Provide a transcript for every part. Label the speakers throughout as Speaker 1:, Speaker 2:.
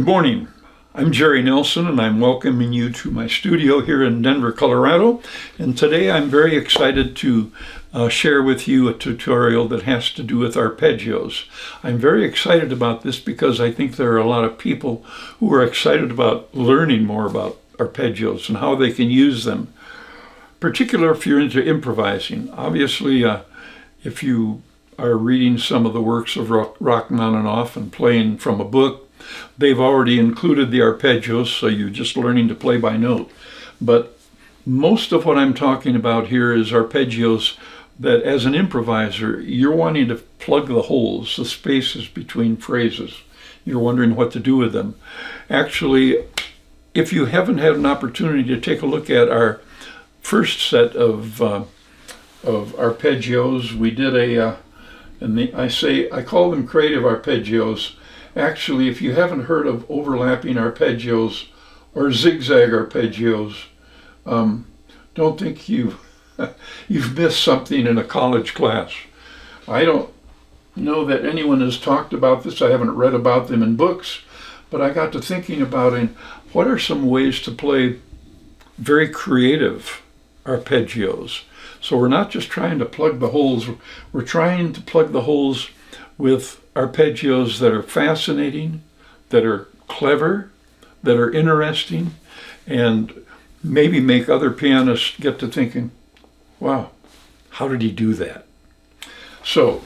Speaker 1: Good morning. I'm Jerry Nelson and I'm welcoming you to my studio here in Denver, Colorado. And today I'm very excited to share with you a tutorial that has to do with arpeggios. I'm very excited about this because I think there are a lot of people who are excited about learning more about arpeggios and how they can use them, particularly if you're into improvising. Obviously, if you are reading some of the works of Rachmaninoff and playing from a book, they've already included the arpeggios, so you're just learning to play by note. But most of what I'm talking about here is arpeggios that, as an improviser, you're wanting to plug the holes, the spaces between phrases. You're wondering what to do with them. Actually, if you haven't had an opportunity to take a look at our first set of arpeggios, we did I call them creative arpeggios. Actually, if you haven't heard of overlapping arpeggios or zigzag arpeggios, don't think you've missed something in a college class. I don't know that anyone has talked about this. I haven't read about them in books, but I got to thinking about what are some ways to play very creative arpeggios. So we're not just trying to plug the holes, we're trying to plug the holes with arpeggios that are fascinating, that are clever, that are interesting, and maybe make other pianists get to thinking, wow, how did he do that? So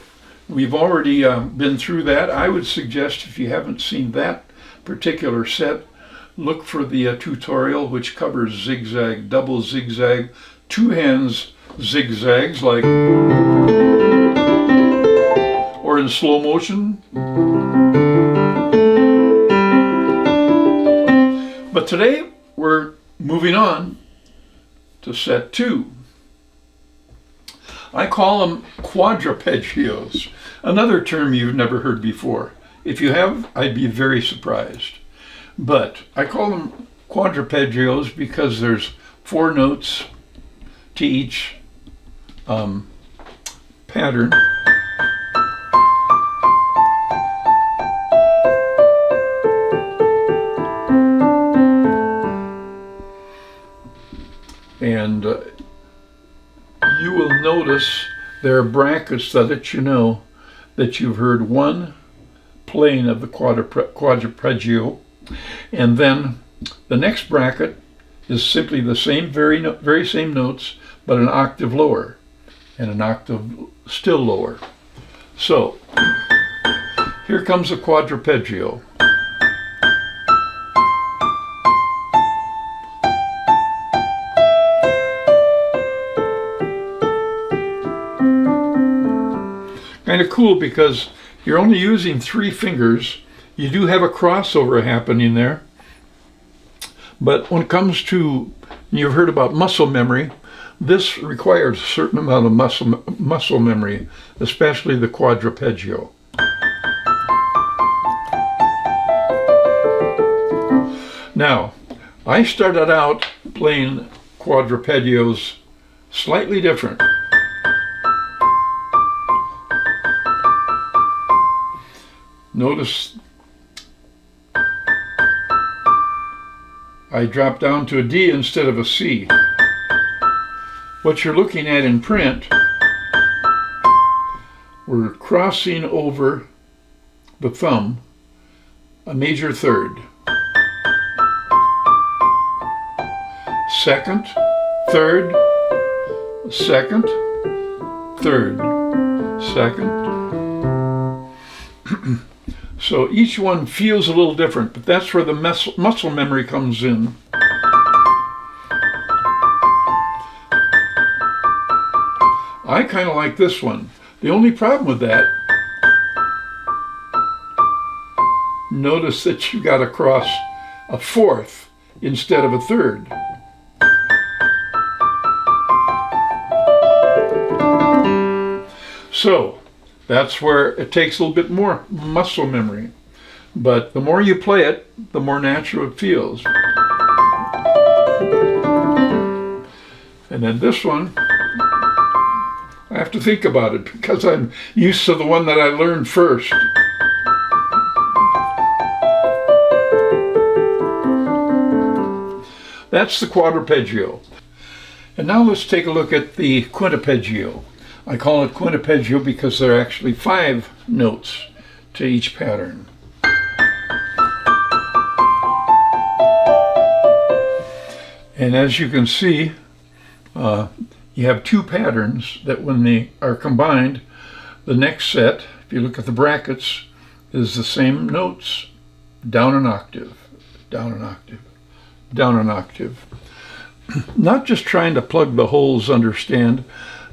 Speaker 1: we've already been through that. I would suggest, if you haven't seen that particular set, look for the tutorial which covers zigzag, double zigzag, two hands zigzags, like, or in slow motion. But today we're moving on to set 2. I call them quadrapeggios, another term you've never heard before. If you have, I'd be very surprised. But I call them quadrapeggios because there's 4 notes to each pattern. And you will notice there are brackets that let you know that you've heard one playing of the quadrapeggio, and then the next bracket is simply the same very same notes, but an octave lower and an octave still lower. So here comes a quadrapeggio. Kind of cool because you're only using 3 fingers. You do have a crossover happening there. But when it comes to, you've heard about muscle memory, this requires a certain amount of muscle memory, especially the quadrapeggio. Now, I started out playing quadrapeggios slightly different. Notice I dropped down to a D instead of a C. What you're looking at in print, we're crossing over the thumb a major third. Second, third, second, third, second. So each one feels a little different, but that's where the muscle memory comes in. I kind of like this one. The only problem with that, notice that you got to cross a fourth instead of a third. So that's where it takes a little bit more muscle memory. But the more you play it, the more natural it feels. And then this one, I have to think about it because I'm used to the one that I learned first. that's the quadrapeggio. And now let's take a look at the quintapeggio. I call it quintapeggio because there are actually 5 notes to each pattern. And as you can see, you have 2 patterns that when they are combined, the next set, if you look at the brackets, is the same notes, down an octave, down an octave, down an octave. Not just trying to plug the holes, understand,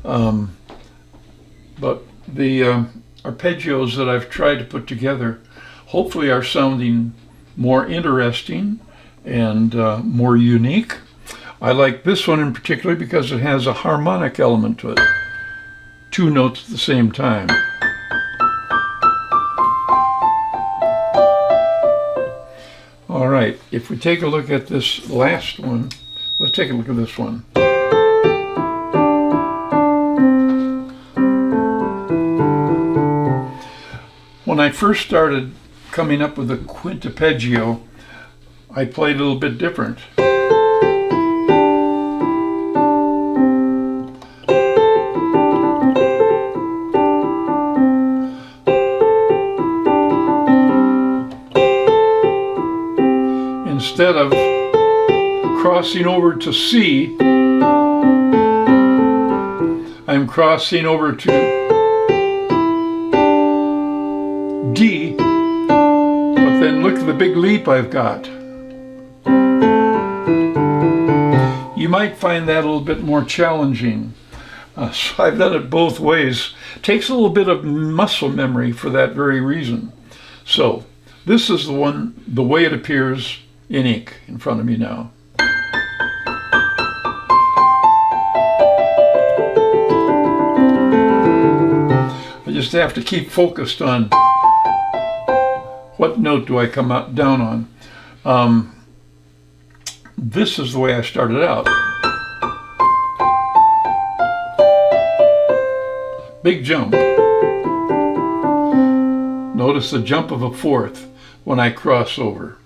Speaker 1: but the arpeggios that I've tried to put together hopefully are sounding more interesting and more unique. I like this one in particular because it has a harmonic element to it. 2 notes at the same time. All right, if we take a look at this last one, let's take a look at this one. When I first started coming up with the quintapeggio, I played a little bit different. Instead of crossing over to C, I'm crossing over to D, but then look at the big leap I've got. You might find that a little bit more challenging. So I've done it both ways. It takes a little bit of muscle memory for that very reason. So this is the way it appears in ink in front of me now. I just have to keep focused on what note do I come out down on. This is the way I started out. Big jump. Notice the jump of a 4th when I cross over.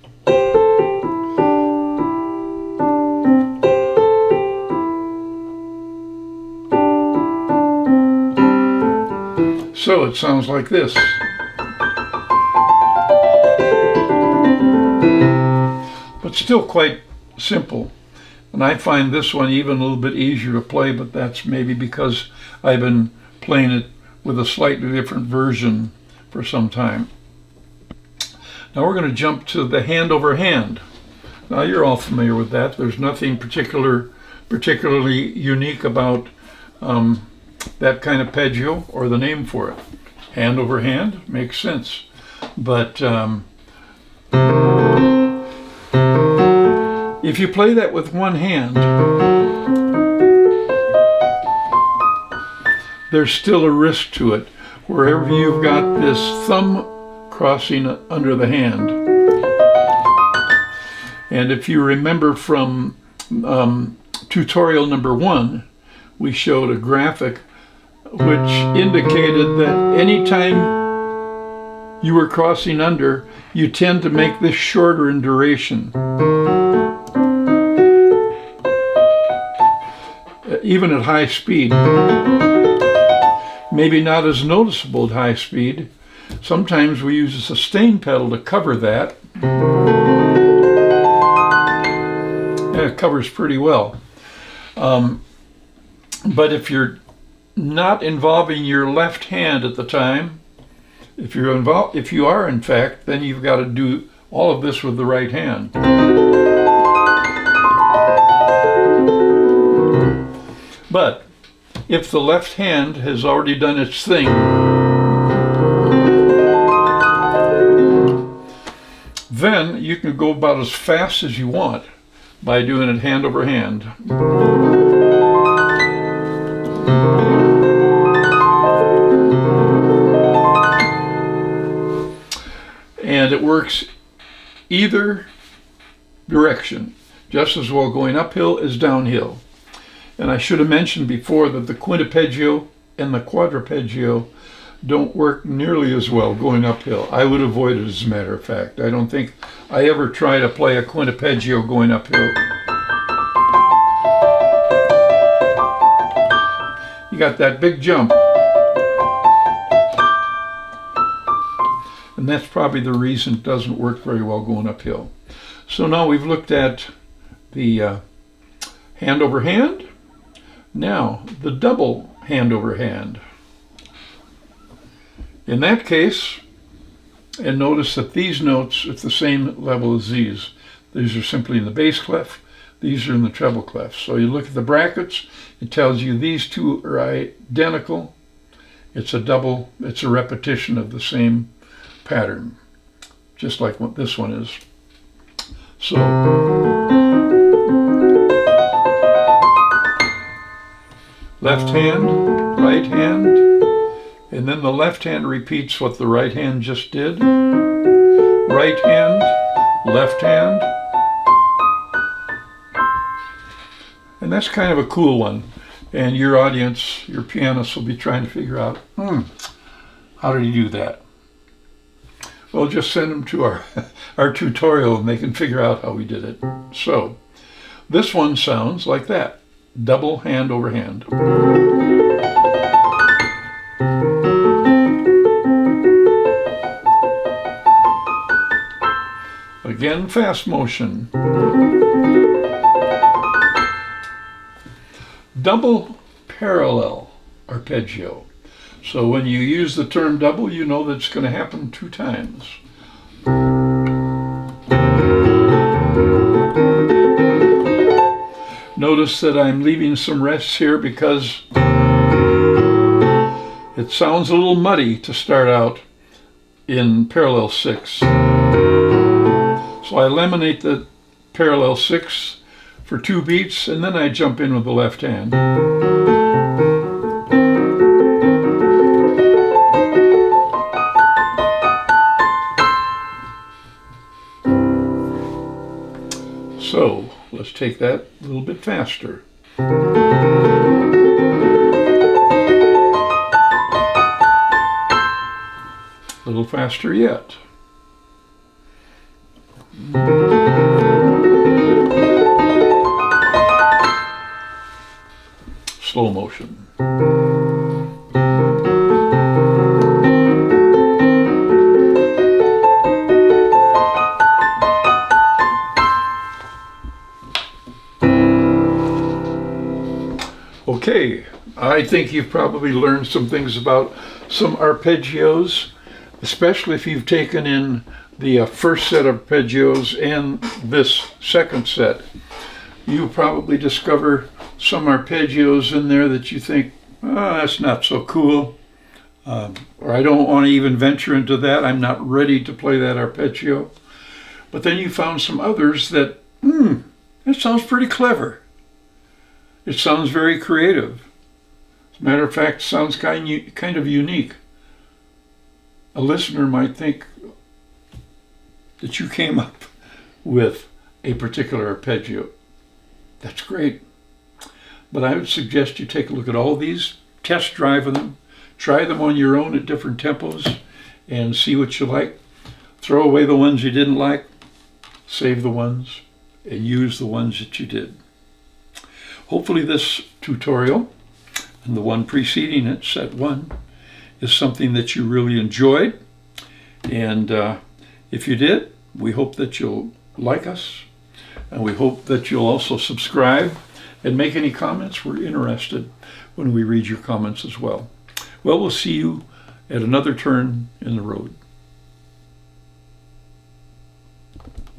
Speaker 1: So it sounds like this. But still quite simple. And I find this one even a little bit easier to play, but that's maybe because I've been playing it with a slightly different version for some time. Now we're going to jump to the hand over hand. Now you're all familiar with that. There's nothing particularly unique about that kind of peggio or the name for it. Hand over hand makes sense. But if you play that with one hand, there's still a risk to it. Wherever you've got this thumb crossing under the hand. And if you remember from tutorial number 1, we showed a graphic which indicated that anytime you were crossing under, you tend to make this shorter in duration. Even at high speed. Maybe not as noticeable at high speed. Sometimes we use a sustain pedal to cover that. And it covers pretty well. But if you're not involving your left hand at the time, if you are in fact, then you've got to do all of this with the right hand. But if the left hand has already done its thing, then you can go about as fast as you want by doing it hand over hand. And it works either direction, just as well going uphill as downhill. And I should have mentioned before that the quintapeggio and the quadrapeggio don't work nearly as well going uphill. I would avoid it, as a matter of fact. I don't think I ever try to play a quintapeggio going uphill. got that big jump. And that's probably the reason it doesn't work very well going uphill. So now we've looked at the hand over hand. Now the double hand over hand. In that case, and notice that these notes are at the same level as these. These are simply in the bass clef. These are in the treble clef. So you look at the brackets, it tells you these two are identical. It's a double, it's a repetition of the same pattern, just like what this one is. So left hand, right hand, and then the left hand repeats what the right hand just did. Right hand, left hand. And that's kind of a cool one. And your audience, your pianists will be trying to figure out, how did he do that? Well, just send them to our tutorial and they can figure out how we did it. So this one sounds like that. Double hand over hand. Again, fast motion. Double parallel arpeggio. So when you use the term double, you know that it's going to happen 2 times. Notice that I'm leaving some rests here because it sounds a little muddy to start out in parallel 6. So I eliminate the parallel 6 for 2 beats, and then I jump in with the left hand. So let's take that a little bit faster. A little faster yet. Slow motion. Okay, I think you've probably learned some things about some arpeggios, especially if you've taken in the first set of arpeggios and this second set. You'll probably discover some arpeggios in there that you think, oh, that's not so cool, or I don't want to even venture into that. I'm not ready to play that arpeggio. But then you found some others that, that sounds pretty clever. It sounds very creative. As a matter of fact, it sounds kind of unique. A listener might think that you came up with a particular arpeggio. That's great. But I would suggest you take a look at all these, test drive them, try them on your own at different tempos, and see what you like. Throw away the ones you didn't like, save the ones, and use the ones that you did. Hopefully this tutorial and the one preceding it, set 1, is something that you really enjoyed. And if you did, we hope that you'll like us, and we hope that you'll also subscribe and make any comments. We're interested when we read your comments as well. Well, we'll see you at another turn in the road.